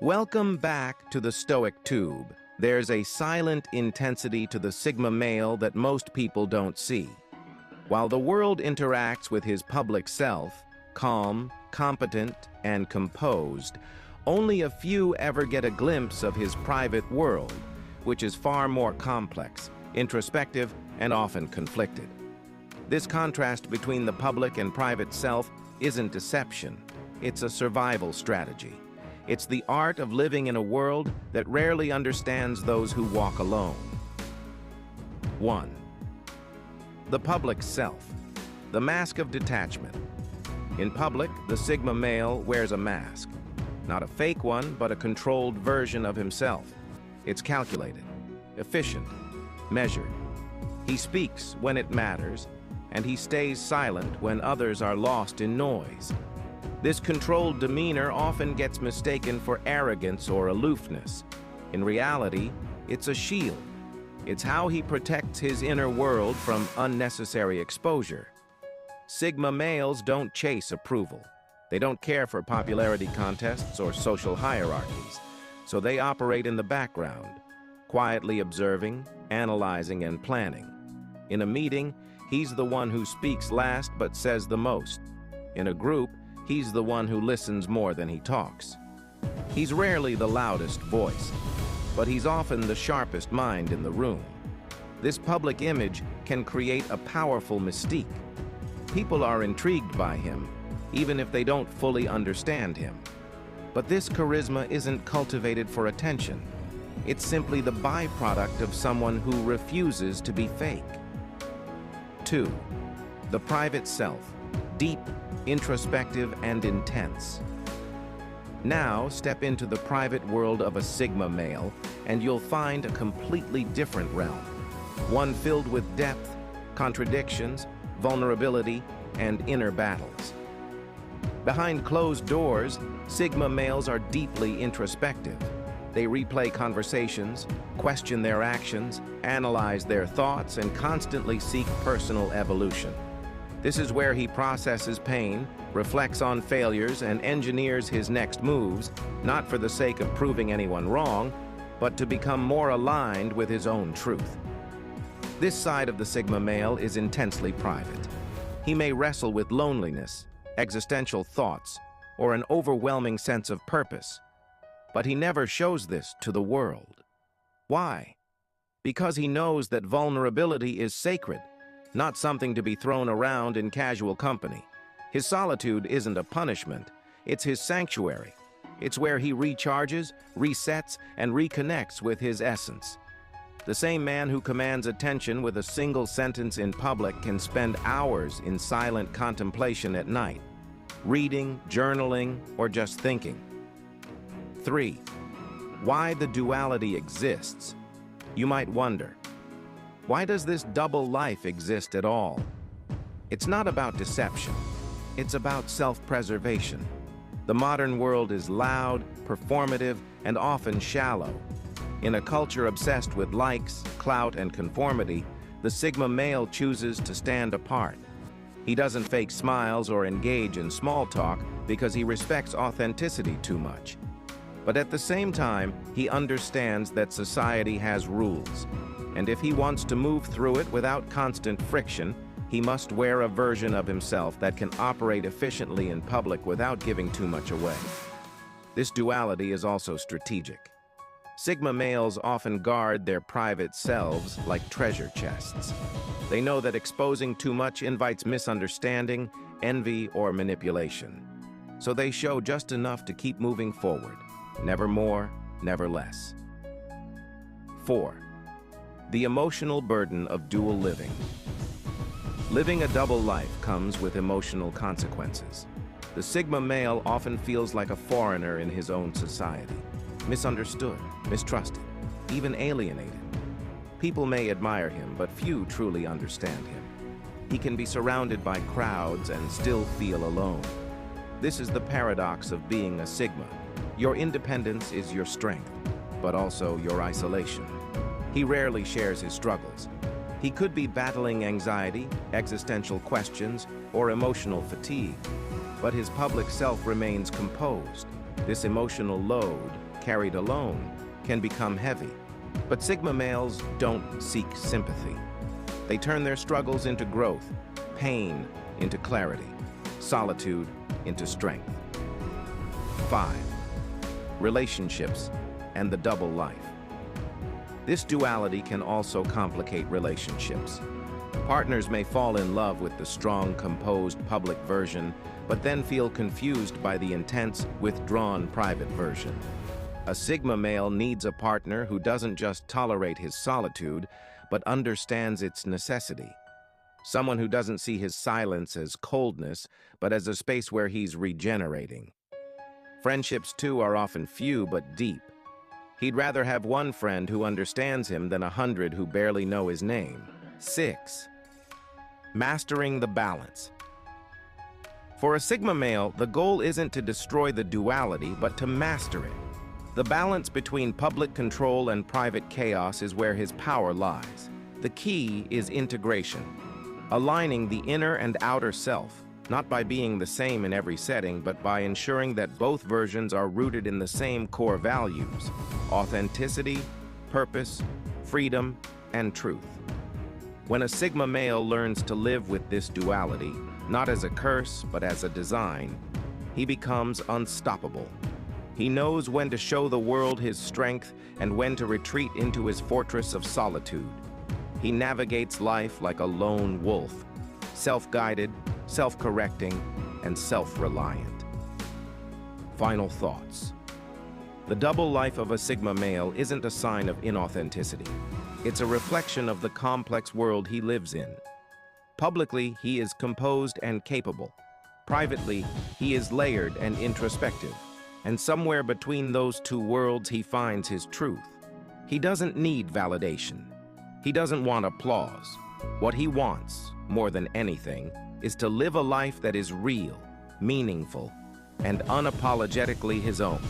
Welcome back to the Stoic Tube. There's a silent intensity to the Sigma male that most people don't see. While the world interacts with his public self, calm, competent, and composed, only a few ever get a glimpse of his private world, which is far more complex, introspective, and often conflicted. This contrast between the public and private self isn't deception, it's a survival strategy. It's the art of living in a world that rarely understands those who walk alone. 1. The public self, the mask of detachment. In public, the Sigma male wears a mask. Not a fake one, but a controlled version of himself. It's calculated, efficient, measured. He speaks when it matters, and he stays silent when others are lost in noise. This controlled demeanor often gets mistaken for arrogance or aloofness. In reality, it's a shield. It's how he protects his inner world from unnecessary exposure. Sigma males don't chase approval. They don't care for popularity contests or social hierarchies, so they operate in the background, quietly observing, analyzing, and planning. In a meeting, he's the one who speaks last but says the most. In a group, he's the one who listens more than he talks. He's rarely the loudest voice, but he's often the sharpest mind in the room. This public image can create a powerful mystique. People are intrigued by him, even if they don't fully understand him. But this charisma isn't cultivated for attention. It's simply the byproduct of someone who refuses to be fake. 2. The private self, deep, introspective, and intense. Now step into the private world of a Sigma male, and you'll find a completely different realm. One filled with depth, contradictions, vulnerability, and inner battles. Behind closed doors, Sigma males are deeply introspective. They replay conversations, question their actions, analyze their thoughts, and constantly seek personal evolution. This is where he processes pain, reflects on failures, and engineers his next moves, not for the sake of proving anyone wrong, but to become more aligned with his own truth. This side of the Sigma male is intensely private. He may wrestle with loneliness, existential thoughts, or an overwhelming sense of purpose, but he never shows this to the world. Why? Because he knows that vulnerability is sacred, not something to be thrown around in casual company. His solitude isn't a punishment, it's his sanctuary. It's where he recharges, resets, and reconnects with his essence. The same man who commands attention with a single sentence in public can spend hours in silent contemplation at night, reading, journaling, or just thinking. 3. Why the duality exists. You might wonder, why does this double life exist at all? It's not about deception. It's about self-preservation. The modern world is loud, performative, and often shallow. In a culture obsessed with likes, clout, and conformity, the Sigma male chooses to stand apart. He doesn't fake smiles or engage in small talk because he respects authenticity too much. But at the same time, he understands that society has rules, and if he wants to move through it without constant friction, he must wear a version of himself that can operate efficiently in public without giving too much away. This duality is also strategic. Sigma males often guard their private selves like treasure chests. They know that exposing too much invites misunderstanding, envy, or manipulation. So they show just enough to keep moving forward. Never more, never less. 4. The emotional burden of dual living. Living a double life comes with emotional consequences. The Sigma male often feels like a foreigner in his own society, misunderstood, mistrusted, even alienated. People may admire him, but few truly understand him. He can be surrounded by crowds and still feel alone. This is the paradox of being a Sigma. Your independence is your strength, but also your isolation. He rarely shares his struggles. He could be battling anxiety, existential questions, or emotional fatigue, but his public self remains composed. This emotional load, carried alone, can become heavy. But Sigma males don't seek sympathy. They turn their struggles into growth, pain into clarity, solitude into strength. 5. Relationships and the double life. This duality can also complicate relationships. Partners may fall in love with the strong, composed public version, but then feel confused by the intense, withdrawn private version. A Sigma male needs a partner who doesn't just tolerate his solitude, but understands its necessity. Someone who doesn't see his silence as coldness, but as a space where he's regenerating. Friendships, too, are often few but deep. He'd rather have one friend who understands him than 100 who barely know his name. 6. Mastering the balance. For a Sigma male, the goal isn't to destroy the duality, but to master it. The balance between public control and private chaos is where his power lies. The key is integration, aligning the inner and outer self, not by being the same in every setting, but by ensuring that both versions are rooted in the same core values: authenticity, purpose, freedom, and truth. When a Sigma male learns to live with this duality, not as a curse, but as a design, he becomes unstoppable. He knows when to show the world his strength and when to retreat into his fortress of solitude. He navigates life like a lone wolf, self-guided, self-correcting, and self-reliant. Final thoughts. The double life of a Sigma male isn't a sign of inauthenticity. It's a reflection of the complex world he lives in. Publicly, he is composed and capable. Privately, he is layered and introspective. And somewhere between those two worlds, he finds his truth. He doesn't need validation. He doesn't want applause. What he wants, more than anything, is to live a life that is real, meaningful, and unapologetically his own.